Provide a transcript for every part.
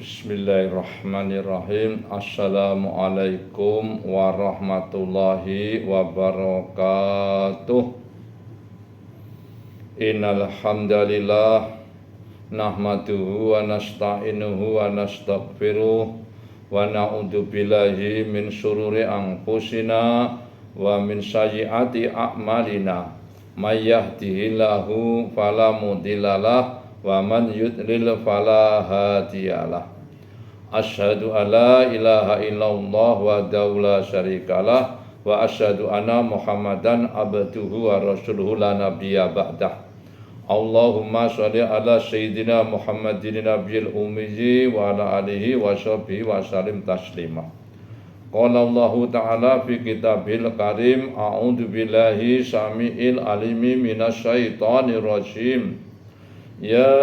Bismillahirrahmanirrahim. Assalamualaikum warahmatullahi wabarakatuh. Innal hamdalillah nahmaduhu wa nasta'inuhu wa nastaghfiruh wa na'udzu billahi min syururi anfusina wa min sayyiati a'malina. May yahdihillahu fala mudhillalah wa man yudlil fala hadiyalah. Asyhadu alla ilaha illallah wahdahu la syarikalah wa asyhadu anna Muhammadan abduhu wa rasuluhu la nabiyya ba'dah. Allahumma sholli ala sayyidina Muhammadin nabiyil ummi wa ala alihi wa sahbihi wa sallim taslima. Qala Allah ta'ala fi kitabil karim, a'udzu billahi samiil alimi minasyaitonir rajim. Ya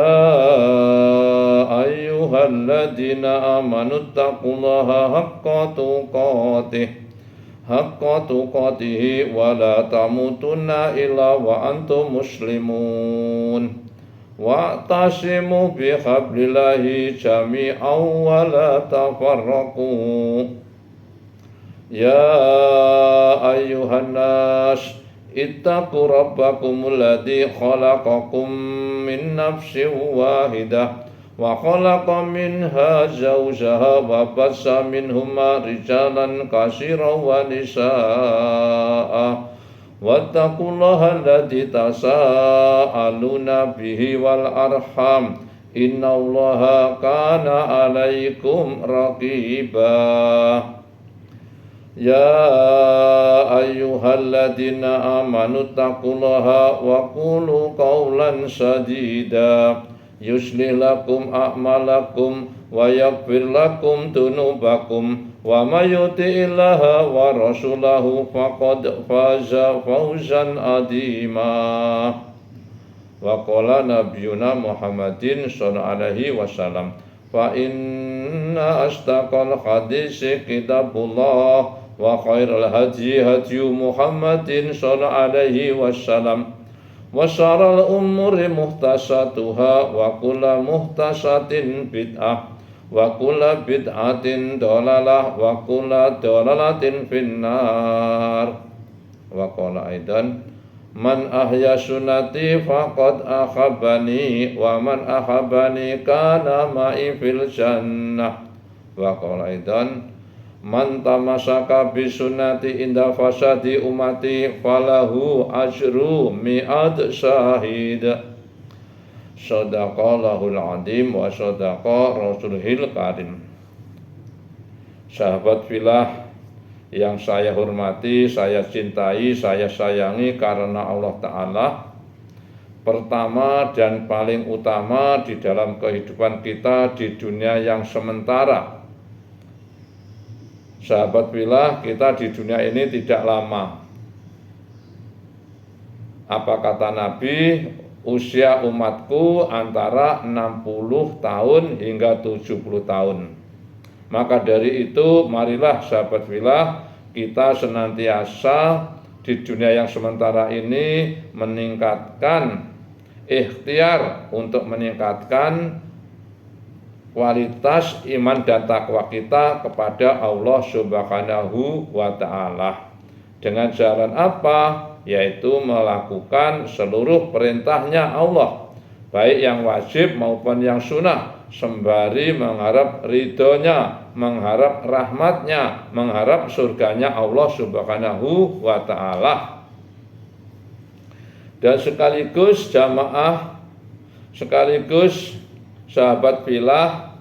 ayyuhalladzina amanu taqullaha haqqa tuqatih wa la tamutunna illa wa antum muslimun. Wa'tasimu bihablillahi jami'an wa la tafarraqu. Ya ayyuhan nas ittaqu rabbakumul ladzi khalaqakum min nafsin wahidah wa khalaqa minha zawjaha wa bassa minhuma rijalan katsiran wa nisaa'a wattaqullaha alladzi tasaaluna bihi wal arham innallaha kana 'alaikum raqiba. Ya ayyuhalladzina amanu taqullaha wa qulu qawlan sadida yuslih lakum a'malakum wa yaghfir lakum dunubakum wa may yuti'illaha wa rasulahu faqad faza fawzan 'azima. Wa qala nabiyuna Muhammadin sallallahu alaihi wasallam, fa inna asdaqal hadisi kitabullah wa khairal hadyi hadyu Muhammadin sallallahu alaihi wasallam wa syarrul umuri muhtasatuha wa kullu muhtasatin bid'ah wa kullu bid'atin dhalalah wa kullu dhalalatin finnar. Wa qala aidan, man ahya sunnati faqad ahabbani wa man ahabbani kana ma'i fil jannah. Wa qala aidan, man tamasaka bi sunnati inda fasadi umati falahu ajru mi'ad syahid. Shadaqallahul azim wa shadaqa rasulihil karim. Sahabat fillah yang saya hormati, saya cintai, saya sayangi karena Allah Ta'ala, pertama dan paling utama di dalam kehidupan kita di dunia yang sementara. Sahabat fillah, kita di dunia ini tidak lama. Apa kata Nabi? Usia umatku antara 60 tahun hingga 70 tahun. Maka dari itu, marilah sahabat fillah, kita senantiasa di dunia yang sementara ini meningkatkan ikhtiar untuk meningkatkan kualitas iman dan takwa kita kepada Allah Subhanahu wa Ta'ala. Dengan jalan apa? Yaitu melakukan seluruh perintahnya Allah, baik yang wajib maupun yang sunnah, sembari mengharap ridhonya, mengharap rahmatnya, mengharap surganya Allah Subhanahu wa Ta'ala. Dan sekaligus jamaah, sekaligus sahabat fillah,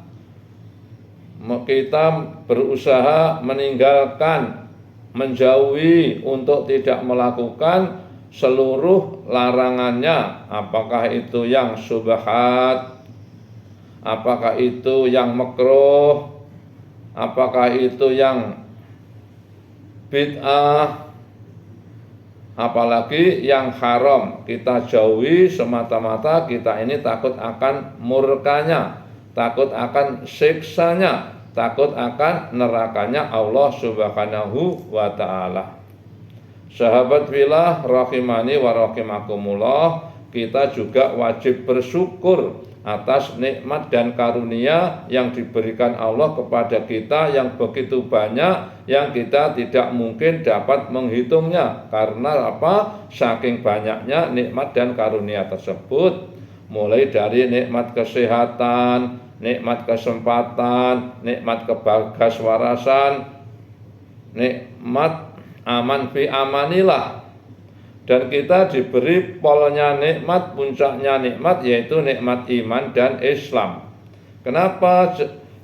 kita berusaha meninggalkan, menjauhi untuk tidak melakukan seluruh larangannya, apakah itu yang syubhat, apakah itu yang makruh, apakah itu yang bid'ah, apalagi yang haram. Kita jauhi semata-mata kita ini takut akan murkanya, takut akan siksanya, takut akan nerakanya Allah Subhanahu wa Ta'ala. Sahabat fillah rahimani wa rahimakumullah, kita juga wajib bersyukur atas nikmat dan karunia yang diberikan Allah kepada kita yang begitu banyak yang kita tidak mungkin dapat menghitungnya. Karena apa? Saking banyaknya nikmat dan karunia tersebut. Mulai dari nikmat kesehatan, nikmat kesempatan, nikmat kebagaswarasan, nikmat aman fi amanillah. Dan kita diberi polnya nikmat, puncaknya nikmat, yaitu nikmat iman dan Islam. Kenapa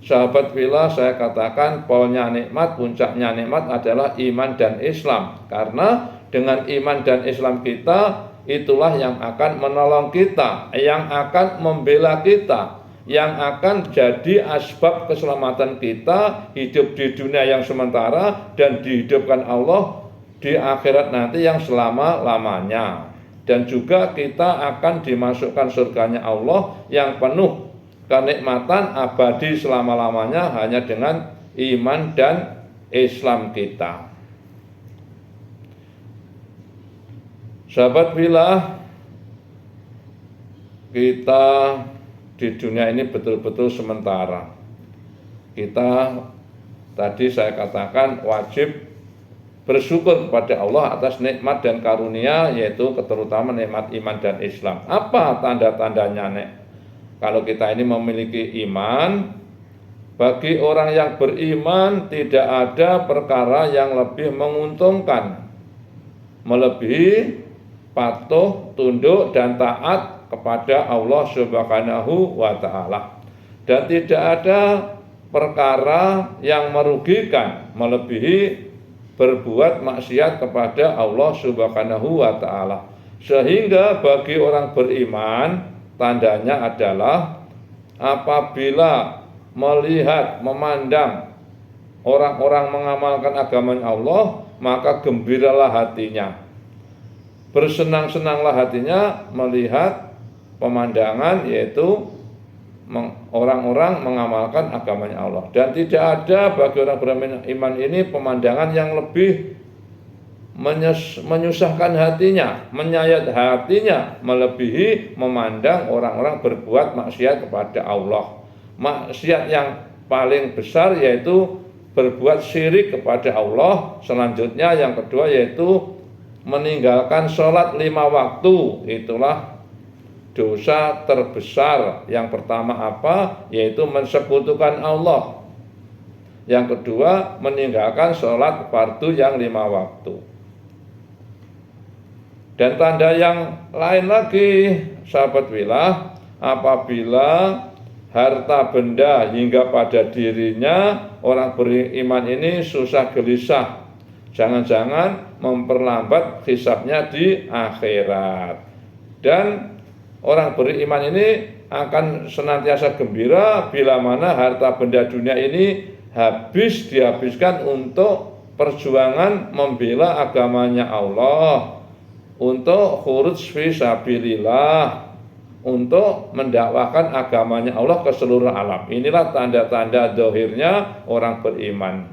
sahabat fillah saya katakan polnya nikmat, puncaknya nikmat adalah iman dan Islam? Karena dengan iman dan Islam kita, itulah yang akan menolong kita, yang akan membela kita, yang akan jadi asbab keselamatan kita hidup di dunia yang sementara dan dihidupkan Allah di akhirat nanti yang selama-lamanya. Dan juga kita akan dimasukkan surganya Allah yang penuh kenikmatan abadi selama-lamanya hanya dengan iman dan Islam kita. Sahabat fillah, kita di dunia ini betul-betul sementara. Kita tadi saya katakan wajib bersyukur kepada Allah atas nikmat dan karunia, yaitu terutama nikmat iman dan Islam. Apa tanda-tandanya, Nek? Kalau kita ini memiliki iman, bagi orang yang beriman tidak ada perkara yang lebih menguntungkan, melebihi patuh, tunduk dan taat kepada Allah Subhanahu wa taala. Dan tidak ada perkara yang merugikan, melebihi berbuat maksiat kepada Allah Subhanahu wa taala. Sehingga bagi orang beriman, tandanya adalah apabila melihat, memandang orang-orang mengamalkan agama Allah, maka gembiralah hatinya, bersenang-senanglah hatinya melihat pemandangan, yaitu orang-orang mengamalkan agamanya Allah. Dan tidak ada bagi orang beriman ini pemandangan yang lebih menyusahkan hatinya, menyayat hatinya, melebihi memandang orang-orang berbuat maksiat kepada Allah. Maksiat yang paling besar yaitu berbuat syirik kepada Allah. Selanjutnya yang kedua yaitu meninggalkan sholat 5 waktu. Itulah dosa terbesar. Yang pertama apa? Yaitu mensekutukan Allah. Yang kedua meninggalkan sholat fardu yang 5 waktu. Dan tanda yang lain lagi, sahabat fillah, apabila harta benda hingga pada dirinya orang beriman ini susah gelisah, jangan-jangan memperlambat hisabnya di akhirat. Dan orang beriman ini akan senantiasa gembira bila mana harta benda dunia ini dihabiskan untuk perjuangan membela agamanya Allah, untuk khuruj fi sabilillah, untuk mendakwahkan agamanya Allah ke seluruh alam. Inilah tanda-tanda zahirnya orang beriman.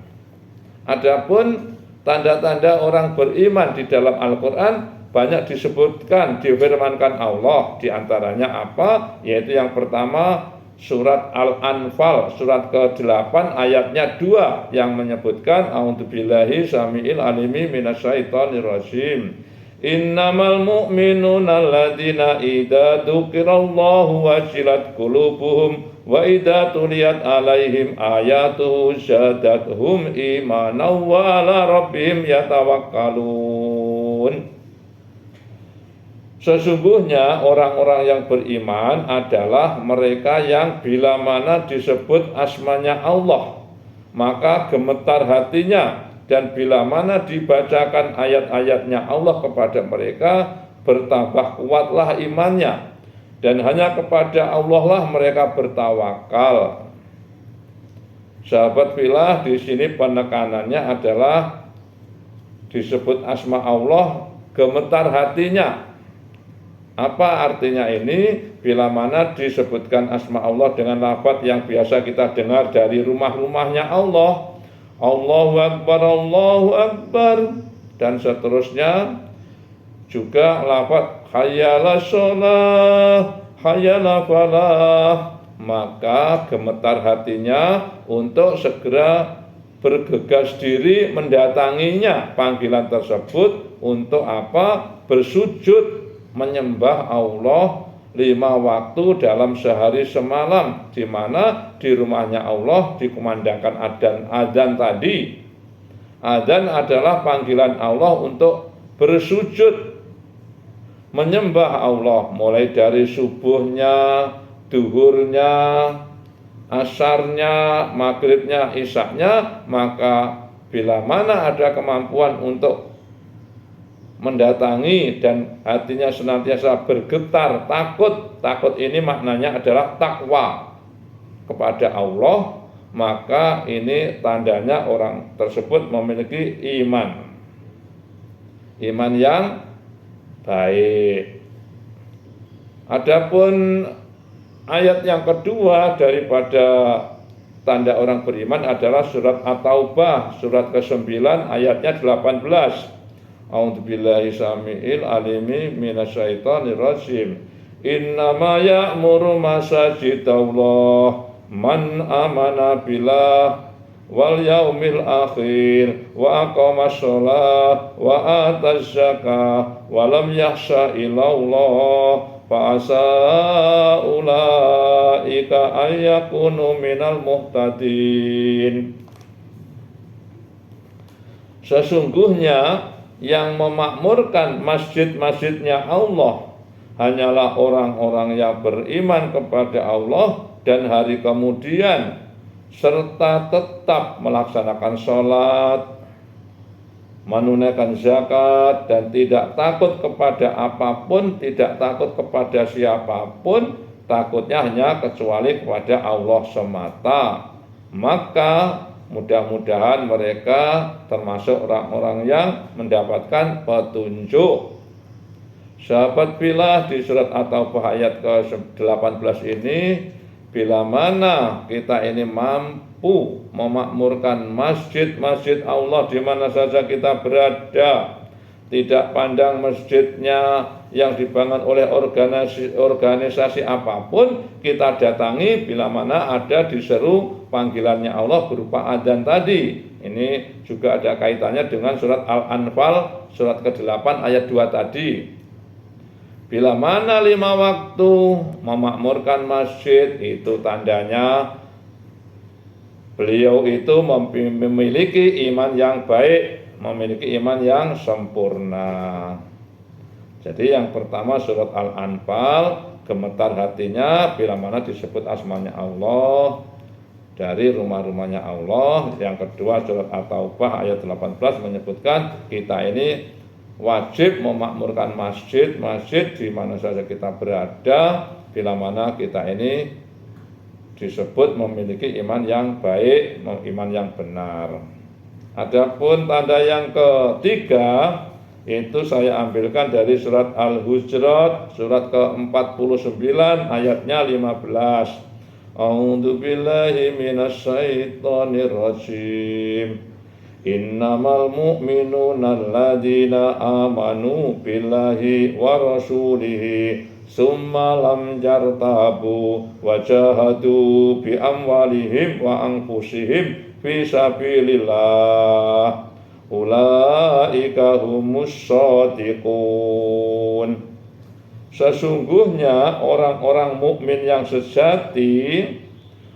Adapun tanda-tanda orang beriman di dalam Al-Quran banyak disebutkan, difirmankan Allah. Di antaranya apa? Yaitu yang pertama surat Al-Anfal, surat ke-8 ayatnya 2 yang menyebutkan a'udzubillahi samiil alimi minasyaitonir rajim. Innamal mu'minuna alladzina idza dzukirallahu wajilat qulubuhum wa idza tuliyat alaihim ayatuhu zadatuhum imanan wa ala rabbihim yatawakkalun. Sesungguhnya orang-orang yang beriman adalah mereka yang bila mana disebut asmanya Allah, maka gemetar hatinya, dan bila mana dibacakan ayat-ayatnya Allah kepada mereka, bertambah kuatlah imannya, dan hanya kepada Allah lah mereka bertawakal. Sahabat fillah, di sini penekanannya adalah disebut asma Allah, gemetar hatinya. Apa artinya ini? Bila mana disebutkan asma Allah dengan lafaz yang biasa kita dengar dari rumah-rumahnya Allah, Allahu Akbar, dan seterusnya. Juga lafaz hayyalas shalah, hayala falah, maka gemetar hatinya untuk segera bergegas diri mendatanginya panggilan tersebut. Untuk apa? Bersujud menyembah Allah 5 waktu dalam sehari semalam, di mana di rumahnya Allah dikumandangkan adzan tadi. Adzan adalah panggilan Allah untuk bersujud menyembah Allah, mulai dari subuhnya, duhurnya, asarnya, maghribnya, isaknya. Maka bila mana ada kemampuan untuk mendatangi dan hatinya senantiasa bergetar, takut ini maknanya adalah takwa kepada Allah, maka ini tandanya orang tersebut memiliki iman yang baik. Adapun ayat yang kedua daripada tanda orang beriman adalah surat At-Taubah, surat ke-9 ayatnya 18. A'udzubillahi samiil alimi minasyaitonir rajim. Innama ya'muru masajidallah man amana billah wal yaumil akhir wa aqamas shalah wa ataz zakah wa lam yakhsha illallah fa asa ulaika ayyakunu minal muhtadin. Sesungguhnya yang memakmurkan masjid-masjidnya Allah hanyalah orang-orang yang beriman kepada Allah dan hari kemudian, serta tetap melaksanakan sholat, menunaikan zakat, dan tidak takut kepada apapun, tidak takut kepada siapapun, takutnya hanya kecuali kepada Allah semata. Maka mudah-mudahan mereka termasuk orang-orang yang mendapatkan petunjuk. Sahabat fillah, di surat At-Taubah ayat ke-18 ini, bila mana kita ini mampu memakmurkan masjid-masjid Allah di mana saja kita berada, tidak pandang masjidnya yang dibangun oleh organisasi apapun, kita datangi bila mana ada diseru panggilannya Allah berupa adzan tadi. Ini juga ada kaitannya dengan surat Al-Anfal surat ke-8 ayat 2 tadi. Bila mana 5 waktu memakmurkan masjid, itu tandanya beliau itu memiliki iman yang baik, memiliki iman yang sempurna. Jadi yang pertama surat Al-Anfal, gemetar hatinya bila mana disebut asmanya Allah, dari rumah-rumahnya Allah. Yang kedua surat At-Taubah ayat 18 menyebutkan kita ini wajib memakmurkan masjid-masjid di mana saja kita berada, bila mana kita ini disebut memiliki iman yang baik, iman yang benar. Adapun tanda yang ketiga itu saya ambilkan dari surat Al-Hujurat surat ke-49 ayatnya 15. A'udzubillahi minasyaitonir rajim. Innamal mu'minuna alladzina amanu billahi wa rasulihi summa lam yartabu wa jahadu bi amwalihim wa anfusihim fi sabilillah ulaika humus shadiqun. Sesungguhnya orang-orang mukmin yang sejati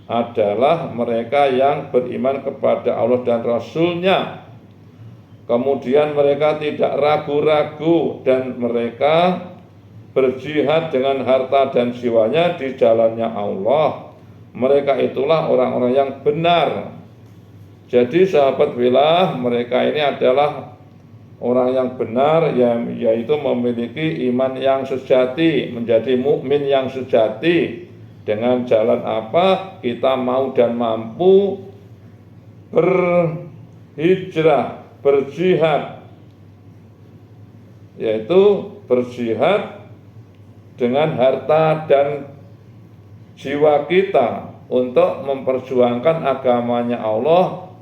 adalah mereka yang beriman kepada Allah dan Rasul-Nya, kemudian mereka tidak ragu-ragu dan mereka berjihad dengan harta dan jiwanya di jalannya Allah. Mereka itulah orang-orang yang benar. Jadi sahabat fillah, mereka ini adalah orang yang benar, yaitu memiliki iman yang sejati, menjadi mukmin yang sejati. Dengan jalan apa kita mau dan mampu berhijrah, berjihad, yaitu berjihad dengan harta dan jiwa kita untuk memperjuangkan agamanya Allah,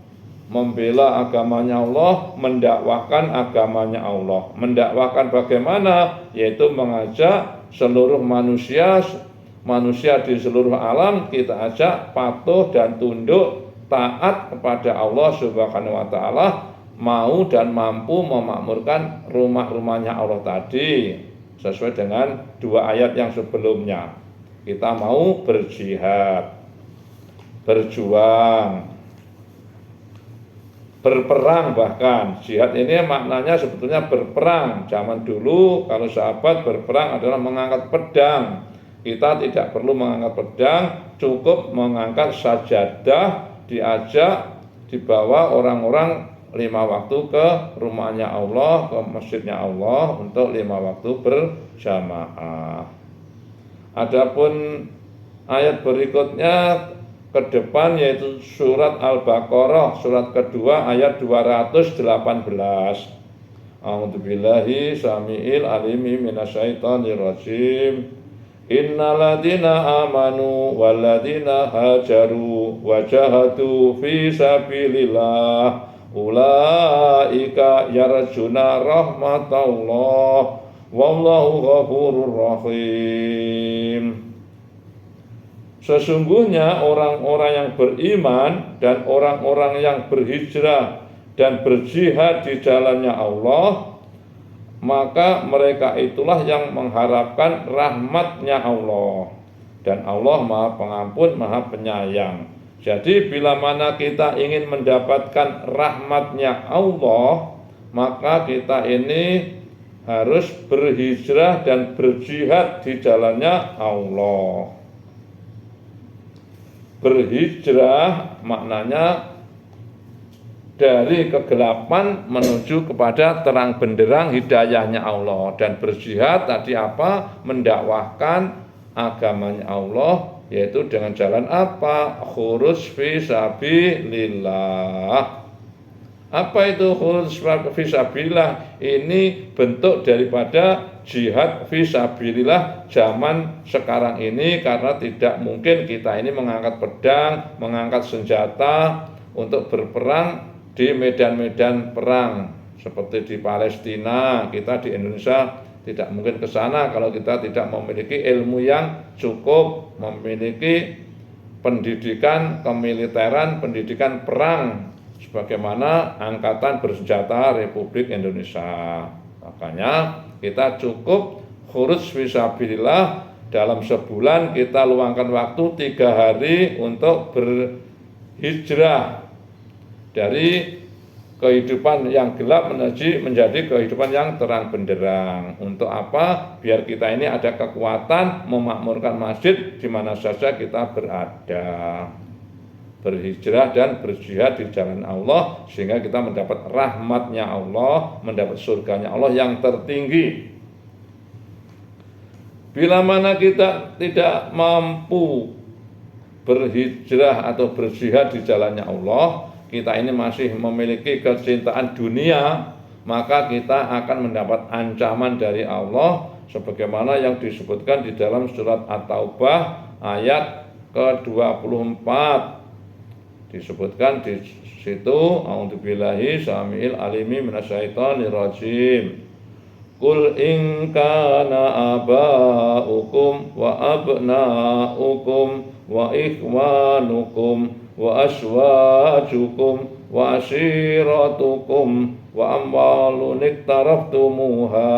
membela agamanya Allah, mendakwahkan agamanya Allah. Mendakwahkan bagaimana? Yaitu mengajak seluruh manusia manusia di seluruh alam kita ajak patuh dan tunduk taat kepada Allah Subhanahu wa taala, mau dan mampu memakmurkan rumah-rumahnya Allah tadi sesuai dengan 2 ayat yang sebelumnya. Kita mau berjihad, berjuang, berperang, bahkan jihad ini maknanya sebetulnya berperang. Zaman dulu kalau sahabat berperang adalah mengangkat pedang. Kita tidak perlu mengangkat pedang, cukup mengangkat sajadah, diajak dibawa orang-orang 5 waktu ke rumahnya Allah, ke masjidnya Allah untuk 5 waktu berjamaah. Adapun ayat berikutnya ke depan yaitu surat Al-Baqarah, surat kedua ayat 218. A'udzubillahi samiil alimi minasyaitonir rajim. Innaladina amanu waladina hajaru wajahadu fi sabilillah ulaika yarjuna rahmatallah wallahu ghafurur rahim. Sesungguhnya orang-orang yang beriman dan orang-orang yang berhijrah dan berjihad di jalannya Allah, maka mereka itulah yang mengharapkan rahmatnya Allah. Dan Allah Maha Pengampun, Maha Penyayang. Jadi bila mana kita ingin mendapatkan rahmatnya Allah, maka kita ini harus berhijrah dan berjihad di jalannya Allah. Berhijrah maknanya dari kegelapan menuju kepada terang benderang hidayahnya Allah. Dan berjihad tadi apa? Mendakwahkan agamanya Allah, yaitu dengan jalan apa? Khuruj fi sabilillah. Apa itu khuruj fi sabilillah? Ini bentuk daripada jihad fi sabilillah zaman sekarang ini, karena tidak mungkin kita ini mengangkat pedang, mengangkat senjata untuk berperang di medan-medan perang seperti di Palestina. Kita di Indonesia tidak mungkin ke sana kalau kita tidak memiliki ilmu yang cukup, memiliki pendidikan kemiliteran, pendidikan perang sebagaimana Angkatan Bersenjata Republik Indonesia. Makanya kita cukup khuruj fisabilillah, dalam sebulan kita luangkan waktu 3 hari untuk berhijrah dari kehidupan yang gelap menjadi kehidupan yang terang benderang. Untuk apa? Biar kita ini ada kekuatan memakmurkan masjid di mana saja kita berada. Berhijrah dan berjihad di jalan Allah sehingga kita mendapat rahmatnya Allah, mendapat surganya Allah yang tertinggi. Bila mana kita tidak mampu berhijrah atau berjihad di jalannya Allah, kita ini masih memiliki kecintaan dunia, maka kita akan mendapat ancaman dari Allah sebagaimana yang disebutkan di dalam surat At-Taubah ayat ke-24. Disebutkan di situ, a'udzubillahi samiil alimi minasyaitonir rajim. Qul in kana aba'ukum wa abna'ukum wa ikhwanukum wa aswajukum wa ashiratukum wa amwalun iktaraftumuha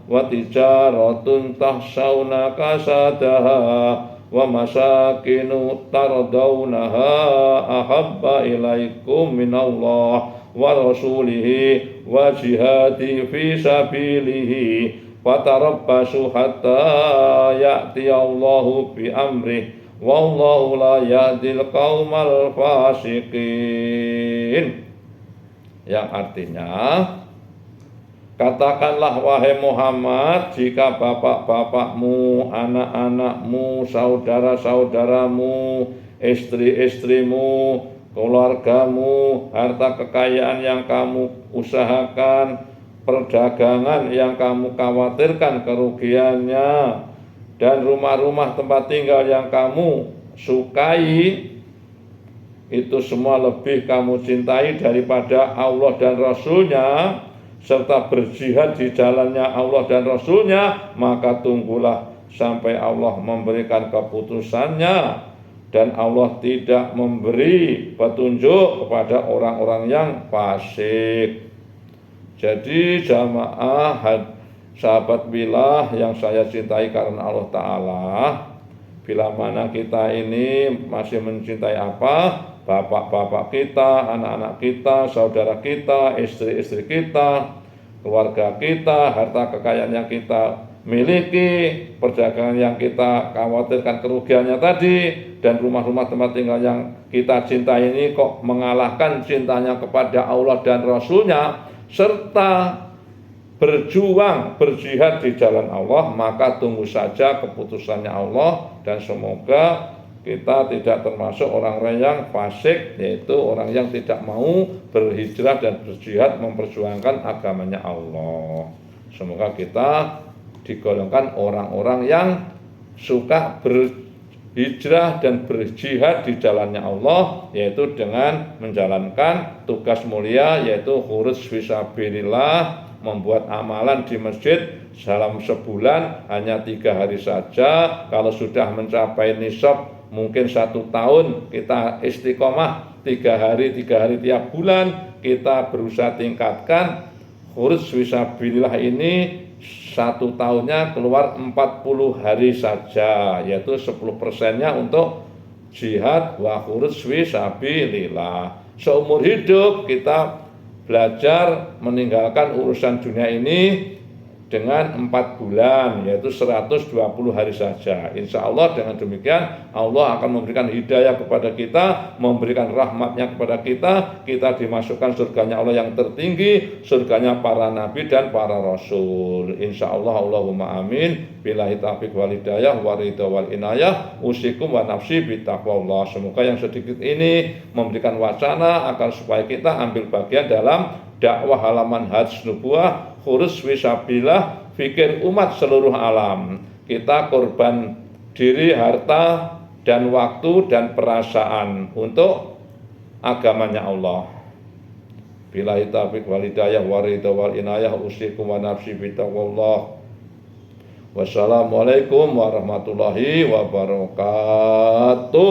wa tijaratun tahsawna kasadaha wa masakinu tardawnaha ahabba ilaikum minallah wa rasulihi wa jihadi fi sabilihi fatarabbasu hatta ya'tiyallahu bi amrih wallahu la yahdil qaumal fasiqin. Yang artinya, katakanlah wahai Muhammad, jika bapak-bapakmu, anak-anakmu, saudara-saudaramu, istri-istrimu, keluargamu, harta kekayaan yang kamu usahakan, perdagangan yang kamu khawatirkan kerugiannya, dan rumah-rumah tempat tinggal yang kamu sukai, itu semua lebih kamu cintai daripada Allah dan Rasulnya, serta berjihad di jalannya Allah dan Rasulnya, maka tunggulah sampai Allah memberikan keputusannya, dan Allah tidak memberi petunjuk kepada orang-orang yang fasik. Jadi jamaah sahabat billah yang saya cintai karena Allah Ta'ala, bila mana kita ini masih mencintai apa? Bapak-bapak kita, anak-anak kita, saudara kita, istri-istri kita, keluarga kita, harta kekayaan yang kita miliki, perdagangan yang kita khawatirkan kerugiannya tadi, dan rumah-rumah tempat tinggal yang kita cintai ini kok mengalahkan cintanya kepada Allah dan Rasulnya, serta berjuang, berjihad di jalan Allah, maka tunggu saja keputusannya Allah, dan semoga kita tidak termasuk orang-orang yang fasik, yaitu orang yang tidak mau berhijrah dan berjihad memperjuangkan agamanya Allah. Semoga kita digolongkan orang-orang yang suka berhijrah dan berjihad di jalannya Allah, yaitu dengan menjalankan tugas mulia, yaitu khuruz fisabilillah, membuat amalan di masjid dalam sebulan hanya 3 hari saja. Kalau sudah mencapai nisab mungkin 1 tahun, kita istiqomah 3 hari tiap bulan, kita berusaha tingkatkan khuruz fisabilillah ini 1 tahunnya keluar 40 hari saja, yaitu 10%-nya untuk jihad wa khuruz fisabilillah. Seumur hidup kita belajar meninggalkan urusan dunia ini dengan 4 bulan, yaitu 120 hari saja. Insya Allah dengan demikian Allah akan memberikan hidayah kepada kita, memberikan rahmatnya kepada kita, kita dimasukkan surganya Allah yang tertinggi, surganya para nabi dan para rasul. Insya Allah, Allahumma amin. Billahi taufiq wal hidayah wa ridha wal inayah, usikum wa nafsi bitaqwallah. Semoga yang sedikit ini memberikan wacana agar supaya kita ambil bagian dalam dakwah halaman hadis nubuwah, khuruz fisabilillah, fikir umat seluruh alam. Kita korban diri, harta, dan waktu, dan perasaan untuk agamanya Allah. Billahi taufiq wal hidayah wa ridha wal inayah, usikum wa nafsi bitaqwallah. Wassalamualaikum warahmatullahi wabarakatuh.